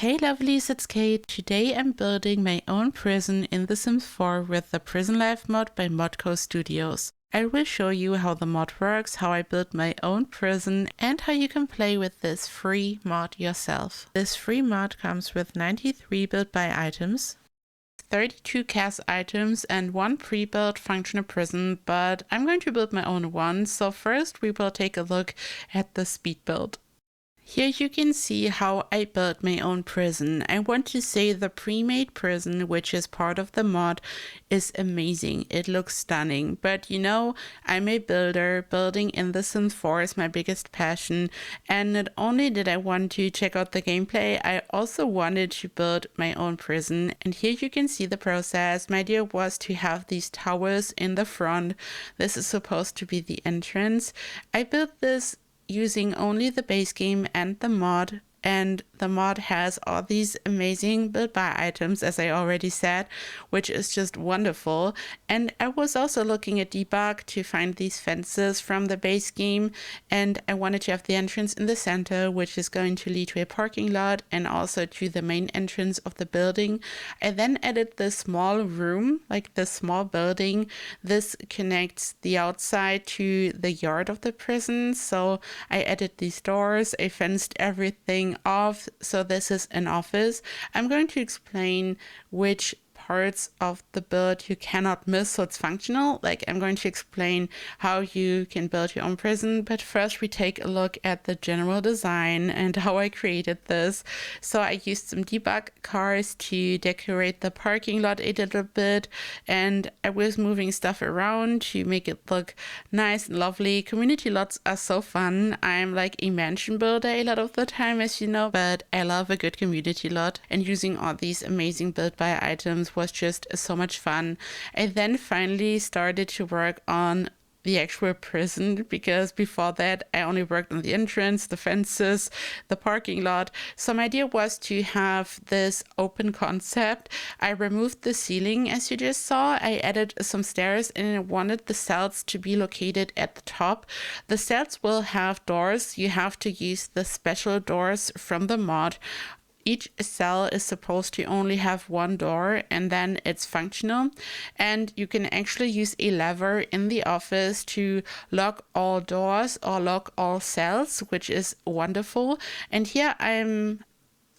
Hey lovelies, it's Kate. Today I'm building my own prison in The Sims 4 with the Prison Life mod by Modco Studios. I will show you how the mod works, how I built my own prison, and how you can play with this free mod yourself. This free mod comes with 93 built by items, 32 cast items, and one pre-built functional prison, but I'm going to build my own one, so first we will take a look at the speed build. Here you can see how I built my own prison. I want to say the pre-made prison, which is part of the mod, is amazing. It looks stunning. But you know, I'm a builder. Building in The Sims 4 is my biggest passion. And not only did I want to check out the gameplay, I also wanted to build my own prison. And here you can see the process. My idea was to have these towers in the front. This is supposed to be the entrance. I built this using only the base game and the mod, and the mod has all these amazing build by items, as I already said, which is just wonderful. And I was also looking at debug to find these fences from the base game, and I wanted to have the entrance in the center, which is going to lead to a parking lot and also to the main entrance of the building. I then added this small room, like this small building. This connects the outside to the yard of the prison, so I added these doors. I fenced everything off, so this is an office. I'm going to explain which parts of the build you cannot miss so it's functional. Like, I'm going to explain how you can build your own prison, but first we take a look at the general design and how I created this. So I used some debug cars to decorate the parking lot a little bit, and I was moving stuff around to make it look nice and lovely. Community lots are so fun. I'm like a mansion builder a lot of the time, as you know, but I love a good community lot, and using all these amazing build by items was just so much fun. I then finally started to work on the actual prison, because before that I only worked on the entrance, the fences, the parking lot. So my idea was to have this open concept. I removed the ceiling, as you just saw. I added some stairs, and I wanted the cells to be located at the top. The cells will have doors. You have to use the special doors from the mod. Each cell is supposed to only have one door, and then it's functional. And you can actually use a lever in the office to lock all doors or lock all cells, which is wonderful. And here I'm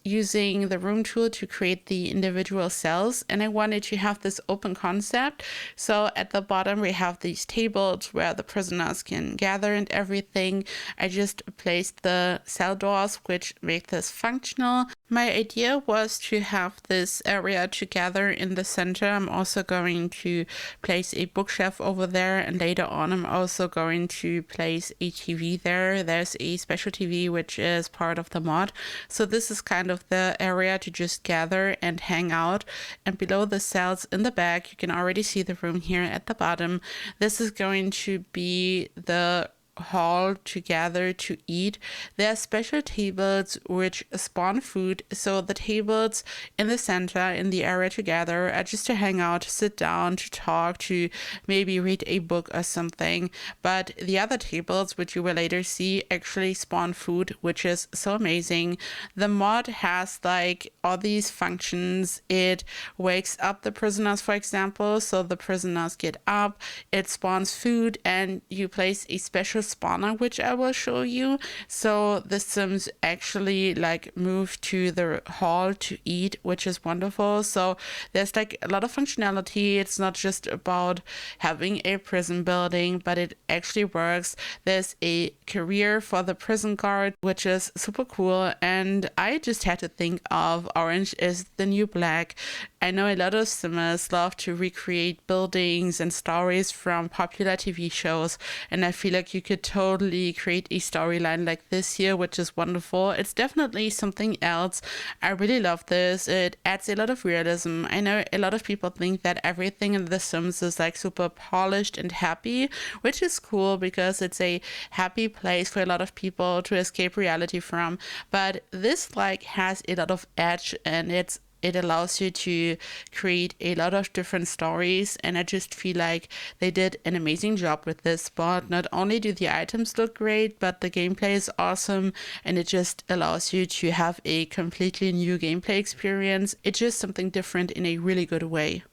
using the room tool to create the individual cells, and I wanted to have this open concept. So at the bottom we have these tables where the prisoners can gather and everything. I just placed the cell doors which make this functional. My idea was to have this area together in the center. I'm also going to place a bookshelf over there, and later on I'm also going to place a TV there. There's a special TV which is part of the mod. So this is kind of the area to just gather and hang out. And below the cells in the back, you can already see the room here at the bottom. This is going to be the hall to gather to eat. There are special tables which spawn food, so the tables in the center in the area to gather are just to hang out, to sit down, to talk, to maybe read a book or something. But the other tables, which you will later see, actually spawn food, which is so amazing. The mod has like all these functions. It wakes up the prisoners, for example, so the prisoners get up, it spawns food, and you place a special spawner, which I will show you. So the Sims actually like move to the hall to eat, which is wonderful. So there's like a lot of functionality. It's not just about having a prison building, but it actually works. There's a career for the prison guard, which is super cool. And I just had to think of orange is the new black. I know a lot of Simmers love to recreate buildings and stories from popular TV shows, and I feel like you could totally create a storyline like this here, which is wonderful. It's definitely something else. I really love this. It adds a lot of realism. I know a lot of people think that everything in The Sims is like super polished and happy, which is cool because it's a happy place for a lot of people to escape reality from. But this like has a lot of edge, and it's it allows you to create a lot of different stories, and I just feel like they did an amazing job with this spot. Not only do the items look great, but the gameplay is awesome, and it just allows you to have a completely new gameplay experience. It's just something different in a really good way.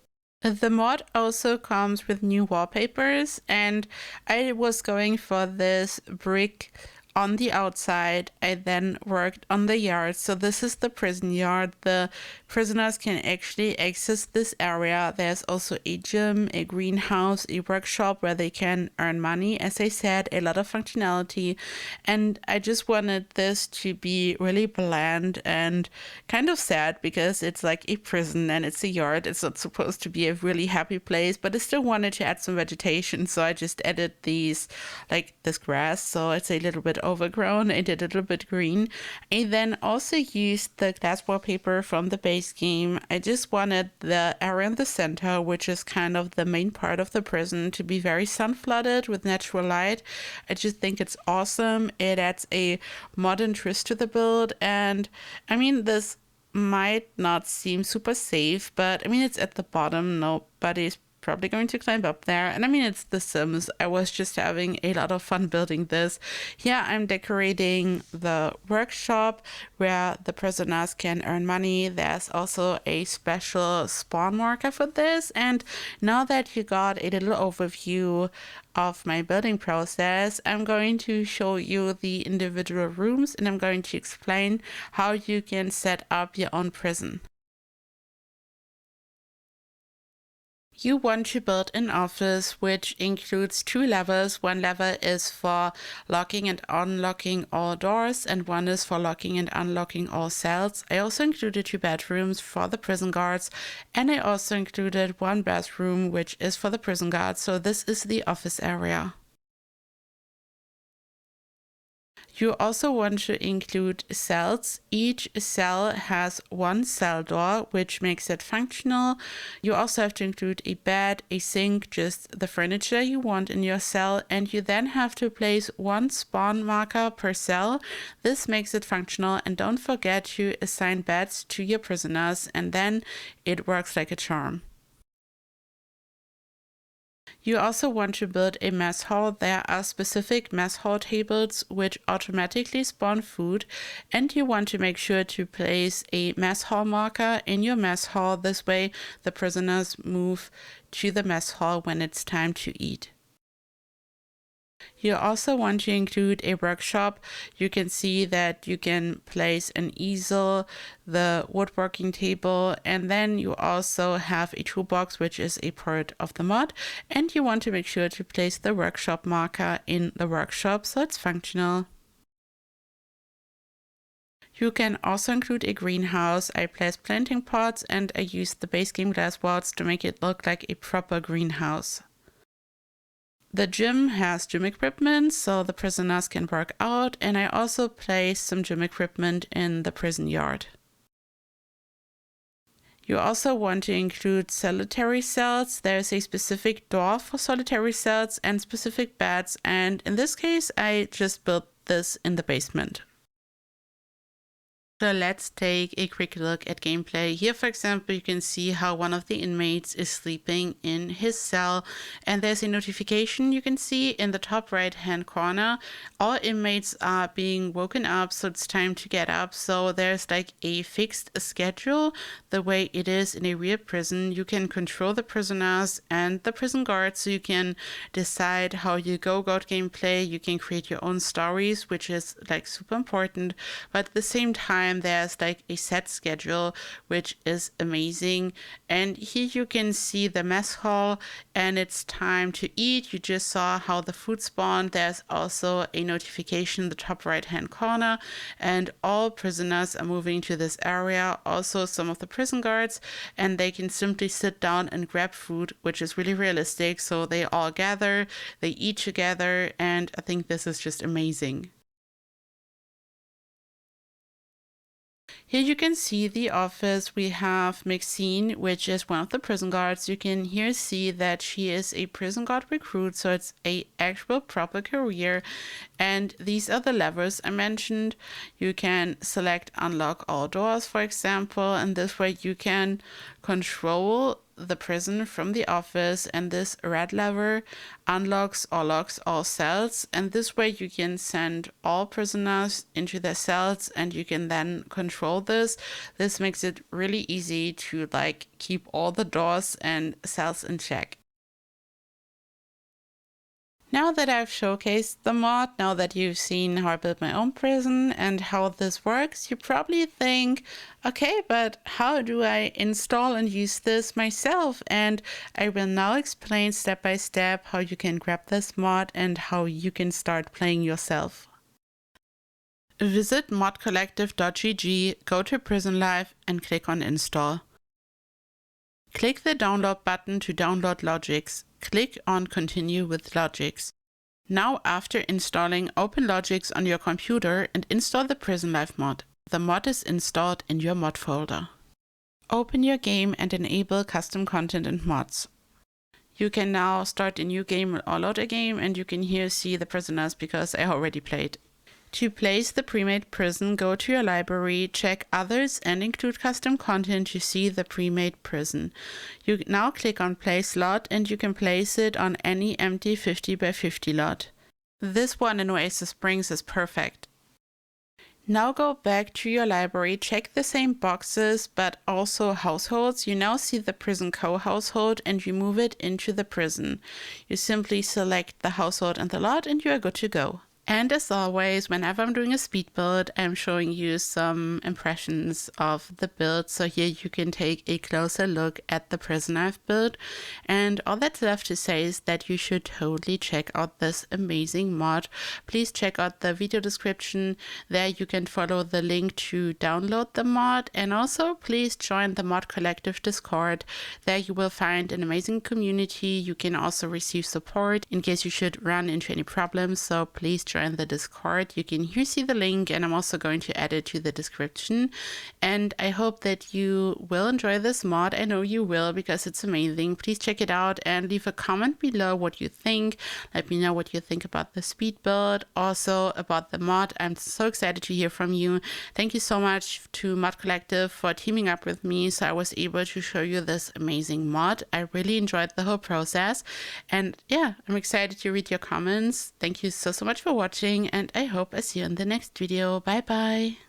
The mod also comes with new wallpapers, and I was going for this brick on the outside. I then worked on the yard. So this is the prison yard. The prisoners can actually access this area. There's also a gym, a greenhouse, a workshop where they can earn money. As I said, a lot of functionality. And I just wanted this to be really bland and kind of sad because it's like a prison and it's a yard. It's not supposed to be a really happy place, but I still wanted to add some vegetation. So I just added these, like this grass. So it's a little bit overgrown. I did a little bit green. I then also used the glass wallpaper from the base game. I just wanted the area in the center, which is kind of the main part of the prison, to be very sun flooded with natural light. I just think it's awesome. It adds a modern twist to the build, and I mean, this might not seem super safe, but I mean, it's at the bottom. Nobody's probably going to climb up there. And I mean, it's The Sims. I was just having a lot of fun building this. Here I'm decorating the workshop where the prisoners can earn money. There's also a special spawn marker for this. And now that you got a little overview of my building process, I'm going to show you the individual rooms, and I'm going to explain how you can set up your own prison. You want to build an office which includes 2 levels. One level is for locking and unlocking all doors, and one is for locking and unlocking all cells. I also included 2 bedrooms for the prison guards, and I also included 1 bathroom which is for the prison guards. So this is the office area. You also want to include cells. Each cell has 1 cell door, which makes it functional. You also have to include a bed, a sink, just the furniture you want in your cell, and you then have to place 1 spawn marker per cell. This makes it functional, and don't forget to assign beds to your prisoners, and then it works like a charm. You also want to build a mess hall. There are specific mess hall tables which automatically spawn food, and you want to make sure to place a mess hall marker in your mess hall. This way the prisoners move to the mess hall when it's time to eat. You also want to include a workshop. You can see that you can place an easel, the woodworking table, and then you also have a toolbox, which is a part of the mod. And you want to make sure to place the workshop marker in the workshop so it's functional. You can also include a greenhouse. I placed planting pots, and I used the base game glass walls to make it look like a proper greenhouse. The gym has gym equipment so the prisoners can work out, and I also placed some gym equipment in the prison yard. You also want to include solitary cells. There's a specific door for solitary cells and specific beds, and in this case I just built this in the basement. So let's take a quick look at gameplay. Here, for example, you can see how one of the inmates is sleeping in his cell, and there's a notification you can see in the top right hand corner. All inmates are being woken up, so it's time to get up. So there's like a fixed schedule the way it is in a real prison. You can control the prisoners and the prison guards, so you can decide how you go about gameplay. You can create your own stories, which is like super important, but at the same time there's like a set schedule, which is amazing. And here you can see the mess hall, and it's time to eat. You just saw how the food spawned. There's also a notification in the top right hand corner, and all prisoners are moving to this area, also some of the prison guards, and they can simply sit down and grab food, which is really realistic. So they all gather, they eat together, and I think this is just amazing. Here you can see the office. We have Maxine, which is one of the prison guards. You can here see that she is a prison guard recruit, so it's a actual proper career. And these are the levers I mentioned. You can select unlock all doors, for example, and this way you can control the prison from the office, and this red lever unlocks or locks all cells, and this way you can send all prisoners into their cells and you can then control this. This makes it really easy to keep all the doors and cells in check. Now that I've showcased the mod, now that you've seen how I built my own prison and how this works, you probably think, okay, but how do I install and use this myself? And I will now explain step by step how you can grab this mod and how you can start playing yourself. Visit modcollective.gg, go to Prison Life and click on Install. Click the download button to download Logix. Click on Continue with Logix. Now, after installing, open Logix on your computer and install the Prison Life mod. The mod is installed in your mod folder. Open your game and enable custom content and mods. You can now start a new game or load a game, and you can here see the prisoners because I already played. To place the pre-made prison, go to your library, check Others and include custom content to see the pre-made prison. You now click on Place Lot and you can place it on any empty 50 by 50 lot. This one in Oasis Springs is perfect. Now go back to your library, check the same boxes but also households. You now see the prison co-household and you move it into the prison. You simply select the household and the lot and you are good to go. And as always, whenever I'm doing a speed build, I'm showing you some impressions of the build. So here you can take a closer look at the prison I've built. And all that's left to say is that you should totally check out this amazing mod. Please check out the video description. There you can follow the link to download the mod. And also please join the Mod Collective Discord. There you will find an amazing community. You can also receive support in case you should run into any problems. So please join the Discord. You can here see the link, and I'm also going to add it to the description. And I hope that you will enjoy this mod. I know you will because it's amazing. Please check it out and leave a comment below what you think. Let me know what you think about the speed build, also about the mod. I'm so excited to hear from you. Thank you so much to Mod Collective for teaming up with me so I was able to show you this amazing mod. I really enjoyed the whole process, and yeah, I'm excited to read your comments. Thank you so much for watching, and I hope I see you in the next video. Bye bye.